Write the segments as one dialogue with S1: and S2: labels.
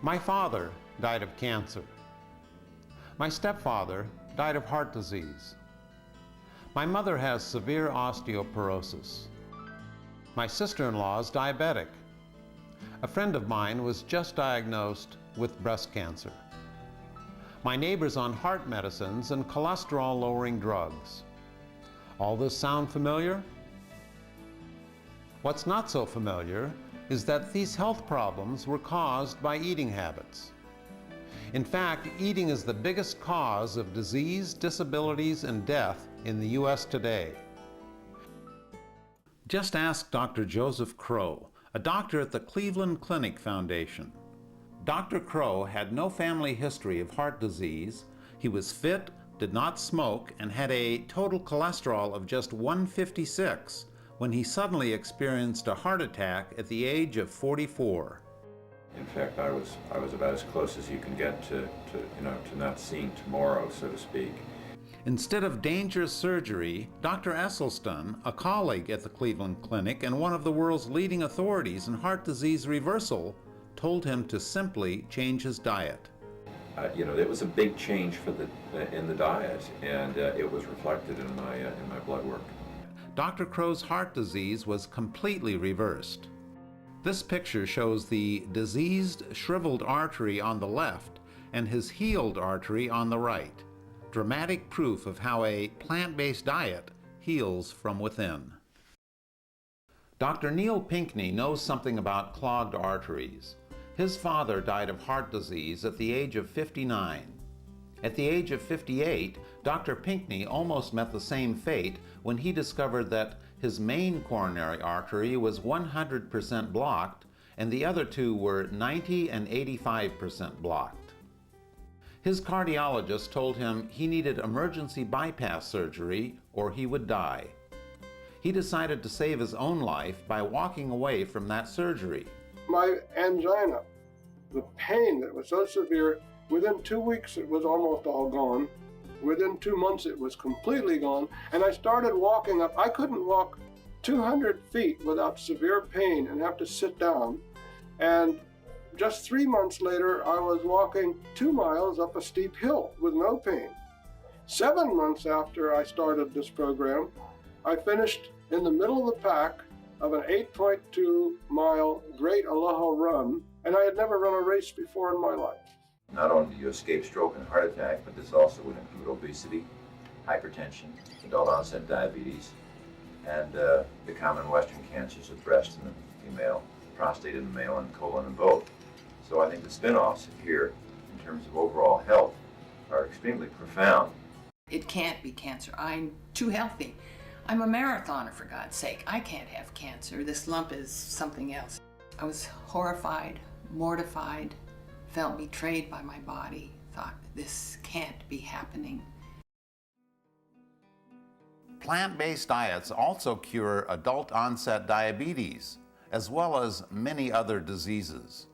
S1: My father died of cancer. My stepfather died of heart disease. My mother has severe osteoporosis. My sister-in-law is diabetic. A friend of mine was just diagnosed with breast cancer. My neighbor's on heart medicines and cholesterol-lowering drugs. All this sound familiar? What's not so familiar is that these health problems were caused by eating habits. In fact, eating is the biggest cause of disease, disabilities, and death in the U.S. today. Just ask Dr. Joseph Crowe, a doctor at the Cleveland Clinic Foundation. Dr. Crowe had no family history of heart disease. He was fit, did not smoke, and had a total cholesterol of just 156 when he suddenly experienced a heart attack at the age of 44.
S2: In fact, I was about as close as you can get to not seeing tomorrow, so to speak.
S1: Instead of dangerous surgery, Dr. Esselstyn, a colleague at the Cleveland Clinic and one of the world's leading authorities in heart disease reversal, told him to simply change his diet.
S2: It was a big change in the diet, and it was reflected in my blood work.
S1: Dr. Crowe's heart disease was completely reversed. This picture shows the diseased, shriveled artery on the left and his healed artery on the right. Dramatic proof of how a plant-based diet heals from within. Dr. Neil Pinckney knows something about clogged arteries. His father died of heart disease at the age of 59. At the age of 58, Dr. Pinckney almost met the same fate when he discovered that his main coronary artery was 100% blocked and the other two were 90 and 85% blocked. His cardiologist told him he needed emergency bypass surgery or he would die. He decided to save his own life by walking away from that surgery.
S3: My angina, the pain that was so severe, within 2 weeks it was almost all gone. Within 2 months it was completely gone, and I started walking up. I couldn't walk 200 feet without severe pain and have to sit down. And just 3 months later, I was walking 2 miles up a steep hill with no pain. 7 months after I started this program, I finished in the middle of the pack of an 8.2 mile Great Aloha run, and I had never run a race before in my life.
S2: Not only do you escape stroke and heart attack, but this also would include obesity, hypertension, adult-onset diabetes, and the common Western cancers of breast in the female, prostate in the male, and colon in both. So I think the spin-offs here, in terms of overall health, are extremely profound.
S4: It can't be cancer. I'm too healthy. I'm a marathoner, for God's sake. I can't have cancer. This lump is something else. I was horrified, mortified, felt betrayed by my body, thought this can't be happening.
S1: Plant-based diets also cure adult-onset diabetes, as well as many other diseases.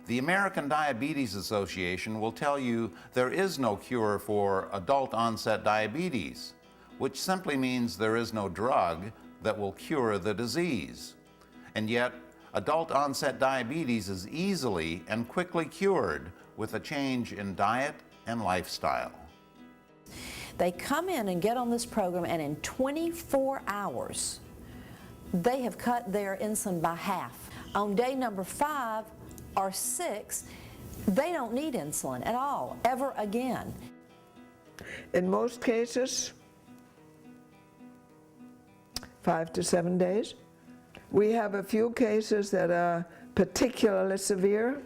S1: The American Diabetes Association will tell you there is no cure for adult-onset diabetes, which simply means there is no drug that will cure the disease. And yet, adult-onset diabetes is easily and quickly cured with a change in diet and lifestyle.
S5: They come in and get on this program, and in 24 hours, they have cut their insulin by half. On day number 5 or 6, they don't need insulin at all, ever again.
S6: In most cases, 5 to 7 days. We have a few cases that are particularly severe.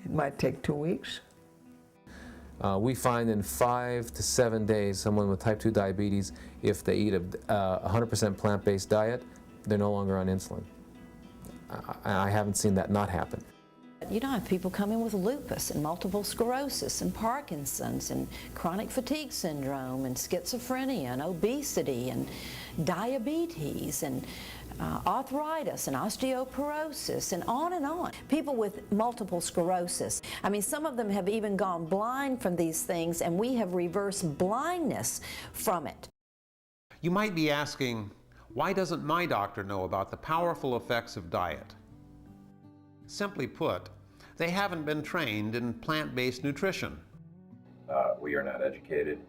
S6: It might take 2 weeks.
S7: We find in 5 to 7 days someone with type 2 diabetes, if they eat a 100% plant-based diet, they're no longer on insulin. I haven't seen that not happen.
S5: You know, I have people come in with lupus and multiple sclerosis and Parkinson's and chronic fatigue syndrome and schizophrenia and obesity and diabetes and arthritis and osteoporosis and on and on. People with multiple sclerosis. I mean, some of them have even gone blind from these things, and we have reversed blindness from it.
S1: You might be asking, why doesn't my doctor know about the powerful effects of diet? Simply put, They haven't been trained in plant-based nutrition.
S2: We are not educated,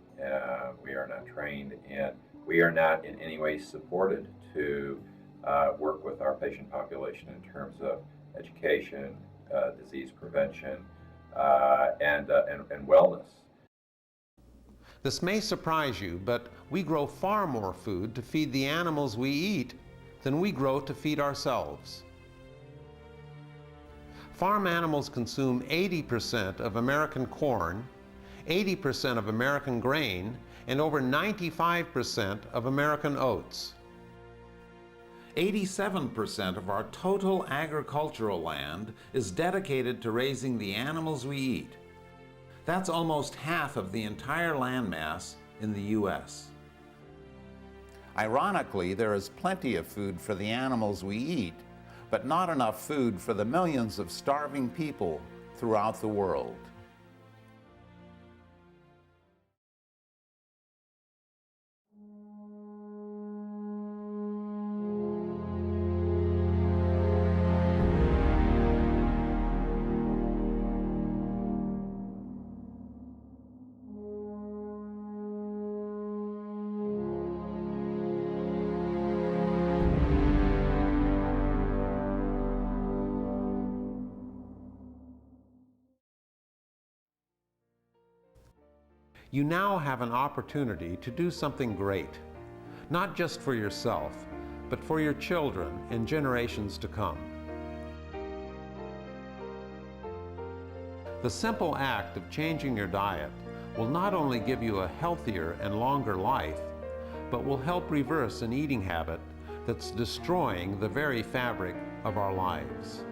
S2: we are not trained, and we are not in any way supported to work with our patient population in terms of education, disease prevention, and wellness.
S1: This may surprise you, but we grow far more food to feed the animals we eat than we grow to feed ourselves. Farm animals consume 80% of American corn, 80% of American grain, and over 95% of American oats. 87% of our total agricultural land is dedicated to raising the animals we eat. That's almost half of the entire landmass in the U.S. Ironically, there is plenty of food for the animals we eat, but not enough food for the millions of starving people throughout the world. You now have an opportunity to do something great, not just for yourself, but for your children and generations to come. The simple act of changing your diet will not only give you a healthier and longer life, but will help reverse an eating habit that's destroying the very fabric of our lives.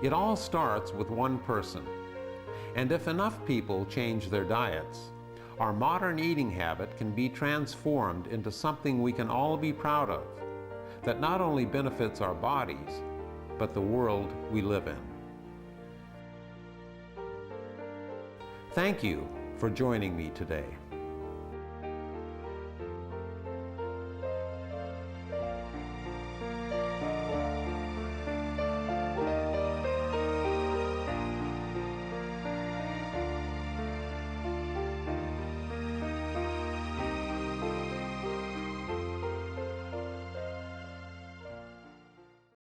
S1: It all starts with one person. And if enough people change their diets, our modern eating habit can be transformed into something we can all be proud of, that not only benefits our bodies, but the world we live in. Thank you for joining me today.